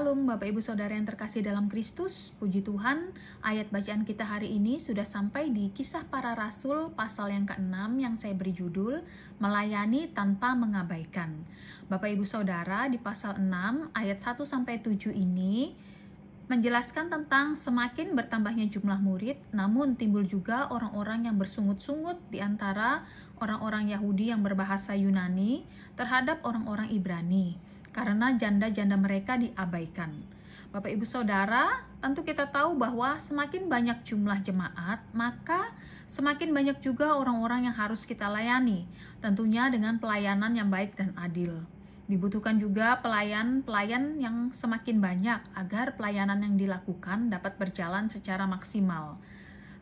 Shalom Bapak Ibu Saudara yang terkasih dalam Kristus. Puji Tuhan, ayat bacaan kita hari ini sudah sampai di Kisah Para Rasul pasal yang ke-6 yang saya beri judul Melayani Tanpa Mengabaikan. Bapak Ibu Saudara, di pasal 6 ayat 1-7 ini menjelaskan tentang semakin bertambahnya jumlah murid, namun timbul juga orang-orang yang bersungut-sungut di antara orang-orang Yahudi yang berbahasa Yunani terhadap orang-orang Ibrani, karena janda-janda mereka diabaikan. Bapak Ibu Saudara, tentu kita tahu bahwa semakin banyak jumlah jemaat, maka semakin banyak juga orang-orang yang harus kita layani, tentunya dengan pelayanan yang baik dan adil. Dibutuhkan juga pelayan-pelayan yang semakin banyak agar pelayanan yang dilakukan dapat berjalan secara maksimal,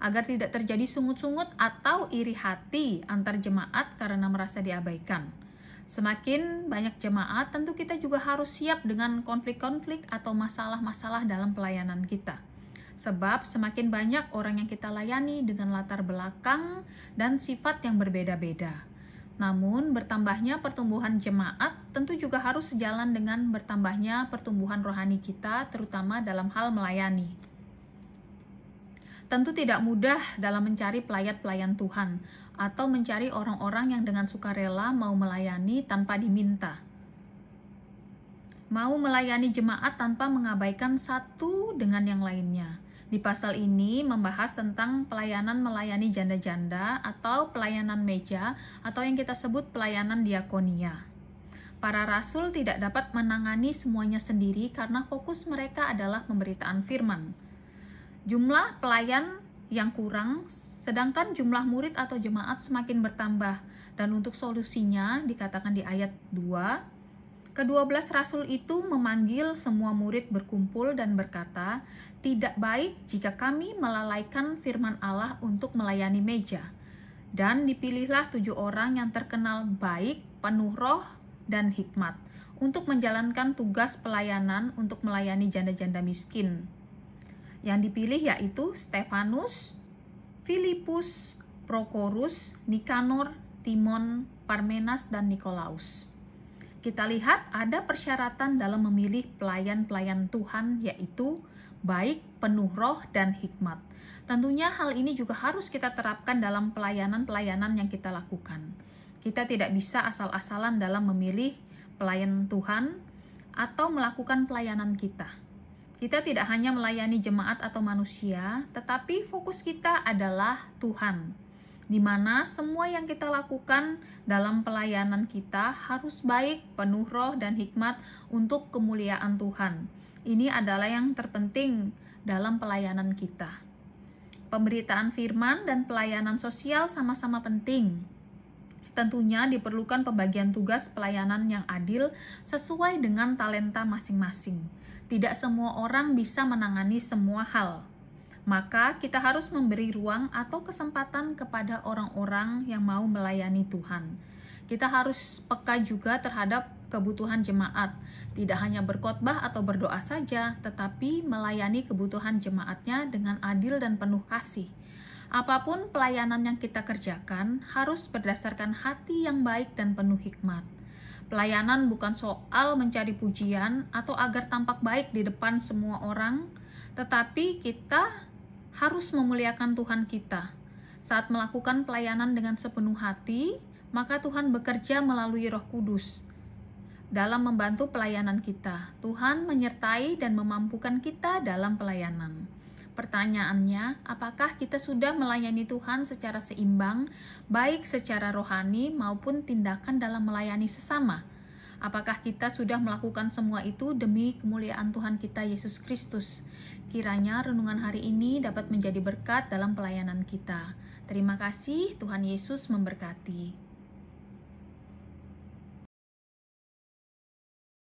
agar tidak terjadi sungut-sungut atau iri hati antar jemaat karena merasa diabaikan. Semakin banyak jemaat, tentu kita juga harus siap dengan konflik-konflik atau masalah-masalah dalam pelayanan kita. Sebab semakin banyak orang yang kita layani dengan latar belakang dan sifat yang berbeda-beda. Namun bertambahnya pertumbuhan jemaat tentu juga harus sejalan dengan bertambahnya pertumbuhan rohani kita, terutama dalam hal melayani. Tentu tidak mudah dalam mencari pelayan-pelayan Tuhan, atau mencari orang-orang yang dengan sukarela mau melayani tanpa diminta. Mau melayani jemaat tanpa mengabaikan satu dengan yang lainnya. Di pasal ini membahas tentang pelayanan melayani janda-janda atau pelayanan meja atau yang kita sebut pelayanan diakonia. Para rasul tidak dapat menangani semuanya sendiri karena fokus mereka adalah pemberitaan firman. Jumlah pelayan yang kurang, sedangkan jumlah murid atau jemaat semakin bertambah. Dan untuk solusinya dikatakan di ayat 2, ke-12 rasul itu memanggil semua murid berkumpul dan berkata, "Tidak baik jika kami melalaikan firman Allah untuk melayani meja." Dan dipilihlah 7 orang yang terkenal baik, penuh roh dan hikmat, untuk menjalankan tugas pelayanan untuk melayani janda-janda miskin. Yang dipilih yaitu Stefanus, Filipus, Prokorus, Nikanor, Timon, Parmenas, dan Nikolaus. Kita lihat ada persyaratan dalam memilih pelayan-pelayan Tuhan, yaitu baik, penuh roh, dan hikmat. Tentunya hal ini juga harus kita terapkan dalam pelayanan-pelayanan yang kita lakukan. Kita tidak bisa asal-asalan dalam memilih pelayan Tuhan atau melakukan pelayanan kita. Kita tidak hanya melayani jemaat atau manusia, tetapi fokus kita adalah Tuhan, di mana semua yang kita lakukan dalam pelayanan kita harus baik, penuh roh dan hikmat untuk kemuliaan Tuhan. Ini adalah yang terpenting dalam pelayanan kita. Pemberitaan firman dan pelayanan sosial sama-sama penting. Tentunya diperlukan pembagian tugas pelayanan yang adil sesuai dengan talenta masing-masing. Tidak semua orang bisa menangani semua hal. Maka kita harus memberi ruang atau kesempatan kepada orang-orang yang mau melayani Tuhan. Kita harus peka juga terhadap kebutuhan jemaat. Tidak hanya berkhotbah atau berdoa saja, tetapi melayani kebutuhan jemaatnya dengan adil dan penuh kasih. Apapun pelayanan yang kita kerjakan harus berdasarkan hati yang baik dan penuh hikmat. Pelayanan bukan soal mencari pujian atau agar tampak baik di depan semua orang, tetapi kita harus memuliakan Tuhan kita. Saat melakukan pelayanan dengan sepenuh hati, maka Tuhan bekerja melalui Roh Kudus dalam membantu pelayanan kita. Tuhan menyertai dan memampukan kita dalam pelayanan. Pertanyaannya, apakah kita sudah melayani Tuhan secara seimbang, baik secara rohani maupun tindakan dalam melayani sesama? Apakah kita sudah melakukan semua itu demi kemuliaan Tuhan kita Yesus Kristus? Kiranya renungan hari ini dapat menjadi berkat dalam pelayanan kita. Terima kasih, Tuhan Yesus memberkati.